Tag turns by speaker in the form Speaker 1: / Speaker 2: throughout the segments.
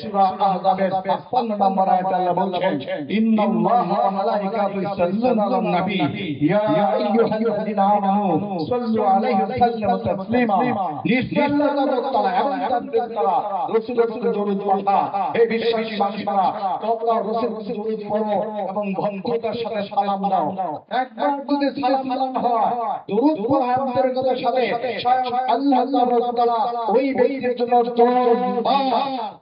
Speaker 1: সূরা আহজাবের ৫৫ নম্বর আয়াতে আল্লাহ বলছেন, ইন্নাল্লাহা ওয়া মালাইকাতুহু ইউসাল্লুনা আলান নবী ইয়া আইয়ুহাল্লাযীনা আমানু সাল্লু আলাইহি ওয়া সাল্লিমু তাসলিমা। নিশ্চয় আল্লাহ তাআলা এবং তার ফেরেশতারা রাসূলের উপর দরুদ পাঠান। হে বিশ্বাসী মানুষেরা, তোমরা রাসূলের উপর দরুদ পড়ো এবং ভদ্রতার সাথে সালাম দাও। একবার যদি সালাম দেওয়া হয়, দরুদ পড়া অন্তর্গতের সাথে স্বয়ং আল্লাহ তাআলা ওই ব্যক্তির জন্য ১০ বার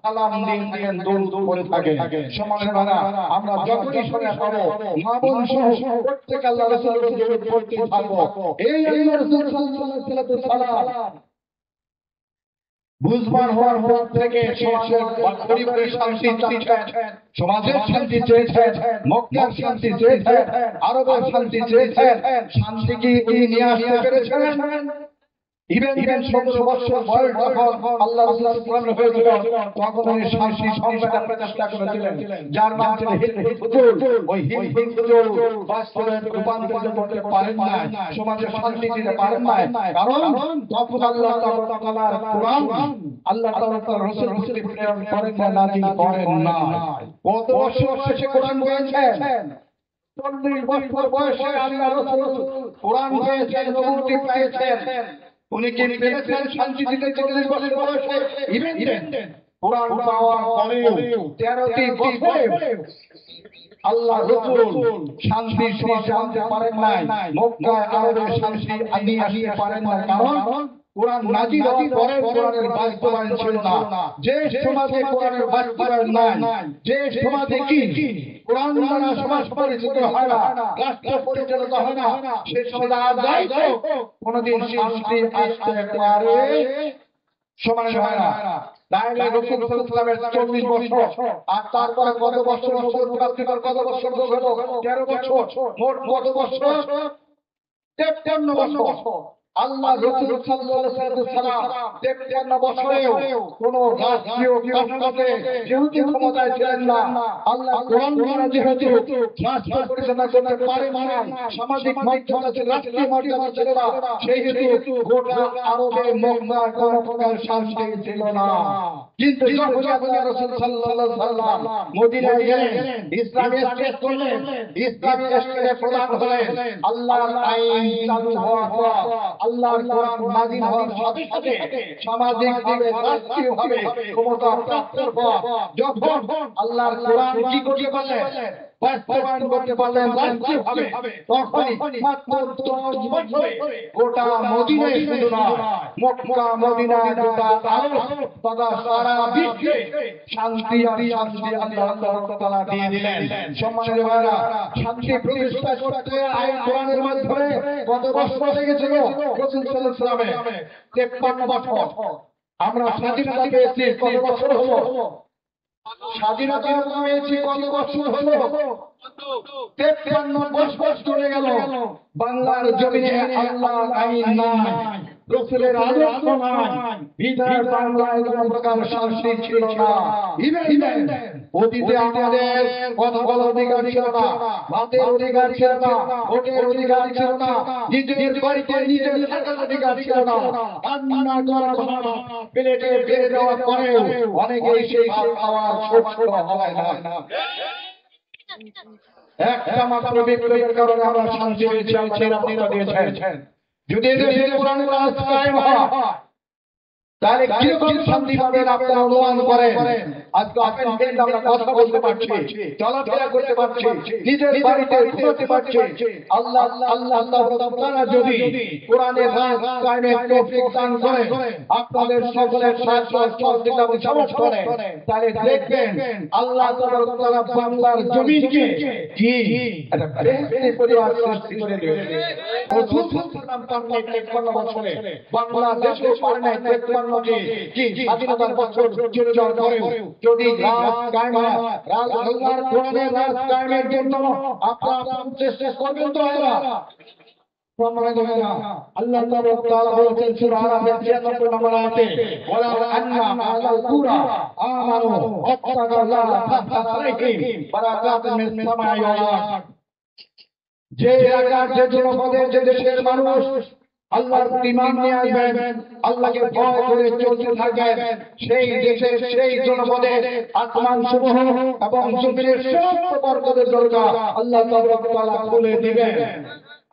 Speaker 1: সালাম দিয়ে দরুদ পড়ে থাকে। সম্মানিত ভাইরা, আমরা যখনই শুনে পাবো মা বোন সহ প্রত্যেক আল্লাহ রাসূলের উপর দরুদ পড়তে থাকবো। এই আল্লাহ রাসূল সাল্লাল্লাহু আলাইহি ওয়াসাল্লাম বুঝবার হওয়ার পর থেকে সমাজের পরিবারের শান্তি চাচ্ছেন, সমাজের শান্তি চেয়েছেন, মক্কার শান্তি চেয়েছেন, আরবের শান্তি চেয়েছেন। শান্তি কি নিয়ে আসতে পেরেছেন? ইভেন ১৭ বছর বয়স যখন আল্লাহ রাসূল সাল্লাল্লাহু আলাইহি ওয়াসাল্লাম হয়েছিল, তখন উনি শান্তি সংবাদ প্রতিষ্ঠা করেছিলেন, যার নাম ছিল হিলফুল ফুজুল। ওই হিলফুল ফুজুল বাস্তবে রূপান্তরিত করতে পারেন না, সমাজে শান্তি দিতে পারেন না, কারণ তখন আল্লাহ তাআলার কোরআন আল্লাহ তাআলা রাসূল প্রেরণ করেন না, নাযিল করেন না। কত বছর শেষে কোরআন পেয়েছেন? ৪০ বছর বয়সে আল্লাহ রাসূল কোরআন পেয়েছেন, নবুয়ত পেয়েছেন। উনি কি পেয়েছেন শান্তি দিতে ৪০ বছর বয়সে? ইভেন কোরআন পাওয়ার পরেও ১৩টি বছরে আল্লাহ রাসূল শান্তি সমাজে আনতে পারেন নাই, মক্কায় আরবে শান্তি নিয়ে আসতে পারেন না, কারণ কোরআন নাযিল হওয়ার পরে কোরআনের বাস্তবায়ন ছিল না। যে সমাজে কোরআনের বাস্তবায়ন নাই, যে সমাজে কি কোরআন দ্বারা সমাজ পরিচালিত হয় না, রাষ্ট্র পরিচালিত হয় না, সে সমাজে আদায় কোনদিন শান্তি আসতে পারে? সমাজে হয় না। তাহলে রাসূল সাল্লাল্লাহু আলাইহি ওয়াসাল্লামের ৪০ বছর আর তারপরে কত বছর নবুয়ত প্রাপ্তির পর কত বছর হলো? ১৩ বছর। মোট কত বছর? ৫৩ বছর। আল্লাহ রাসূল সাল্লাল্লাহু আলাইহি ওয়াসাল্লাম ৫৩ বছরেও কোন রাষ্ট্রীয় কাঠামোতে যেহেতু ক্ষমতায় ছিলেন না, আল্লাহ কোরআন দ্বারা যেহেতু রাষ্ট্র পরিচালনা করতে পারেন না, সামাজিক মর্যাদা ছিল, রাষ্ট্রীয় মর্যাদা ছিল না, সেই হেতু গোটা আরবে মক্কায় কোন প্রকার শান্তি ছিল না। কিন্তু যখন আল্লাহ রাসূল সাল্লাল্লাহু আলাইহি ওয়াসাল্লাম মদিনায় গেলেন, ইসলামী স্টেট করলেন, ইসলামী স্টেটে প্রধান হলেন, আল্লাহর আইন চালু হওয়ার পর, আল্লাহর কোরআন নাযিল হওয়ার সাথে সাথে সামাজিকভাবে, রাষ্ট্রীয়ভাবে ক্ষমতা প্রাপ্তির পর যখন আল্লাহর কোরআন কি করতে পারলেন? বাস্তবায়ন করতে পারলেন রাষ্ট্রীয়ভাবে, তখনই মাত্র ১০ বছরে গোটা মদিনায় শুধু নয়, মক্কা মদিনায় গোটা আরব তথা সারা বিশ্বে শান্তি আর শান্তি আল্লাহ তাআলা দিয়ে দিলেন। সম্মানিত ভাইরা, শান্তি প্রতিষ্ঠা করতে আইন কোরআনের মাধ্যমে কত বছর লেগেছিল? রাসূল সাল্লাল্লাহু আলাইহি ওয়াসাল্লামের ৫৩ বছর। আমরা স্বাধীনতা পেয়েছি কত বছর হলো? স্বাধীনতা পেয়েছি কত বছর হলো? ৫৩ বছর চলে গেল। বাংলার জমিনে আল্লাহর আইন নাই, রাসূলের আদর্শ নাই, বিধায় বাংলায় কোন প্রকার শান্তি ছিল না। ইভেন অতীতে আমাদের কথা বলার অধিকার ছিল না, ভাতের অধিকার ছিল না, ভোটের অধিকার ছিল না, নিজের বাড়িতে নিজের থাকার অধিকার ছিল না। রান্না করা ভাত প্লেটে বেড়ে দেওয়ার পরেও অনেকেই সেই ভাত খাওয়ার সক্ষম হয় না। একটা মাত্র বিপ্লবের কারণে আমরা শান্তি পেয়েছি, আল্লাহ নিরাপত্তা দিয়েছেন। যদি দেশে কোরআনের রাজ কায়েম হয়, তাহলে কিরকম শান্তি পাবেন আপনারা অনুমান করেন? আজকে আপনি আমরা কথা বলতে পারছি, চলাফেরা করতে পারছি, নিজের বাড়িতে ঘুমাতে পারছি। আল্লাহ তাআলা যদি কোরআনের রাজ কায়েমের তৌফিক দান করেন, আপনাদের সকলের সহযোগিতা সামর্থ্য করেন, তাহলে দেখবেন আল্লাহ তাআলা বাংলার জমিনকে কি একটা বেহেশতি পরিবার সৃষ্টি করে দেবেন। রাসূল সাল্লাল্লাহু আলাইহি ওয়াসাল্লাম বাংলাদেশে পারে নাই ৫৩ কি স্বাধীনতার বছর চলে যাওয়ার পরেও যদি রাজ কায়েম হয়, আল্লাহর কোরআনের রাজ কায়েমের জন্য আপনারা চেষ্টা করবেন তো? আল্লাহ তাআলা বলেছেন সূরা আরাফের ৯৬ নম্বর আয়াতে, ওয়ালা আন্না আলাল কুরা আমানু ওয়াত্তাকাল্লাহা ফাতাহা আলাইহিম বারাকাতুম মিনাস সামাই ওয়াল আরদ। যে এলাকার যে জনপদের যে দেশের মানুষ আল্লাহর ঈমান নিয়ে আসবেন, আল্লাহকে ভয় করে চলতে থাকবেন, সেই দেশে সেই জনপদে আসমান সমূহ এবং জমিনের সমস্ত বরকতের দরজা আল্লাহ তাআলা খুলে দিবেন।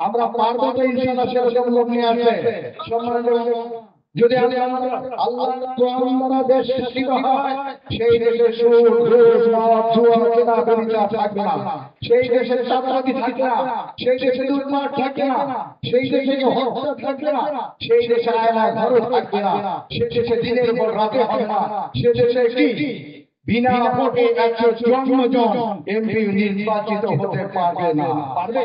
Speaker 1: আমরা পারবো তো ইনশাআল্লাহ সেরকম লোক নিয়ে আসতে। সম্মানিত যদি আল্লাহ কোরআন দ্বারা দেশ শাসিত হয়, সেই দেশে সুদ ঘুষ মদ জুয়া কেনা বেচা থাকবে না, সেই দেশে চাঁদাবাজি থাকবে না, সেই দেশে লুটপাট থাকবে না, সেই দেশে হত্যা থাকবে না, সেই দেশে আয়না ঘর থাকবে না, সেই দেশে দিনের পর রাতে হবে না, সে দেশে কি বিনা ভোটে 154 জন এমপি নির্বাচিত হতে পারবে না। পারবে?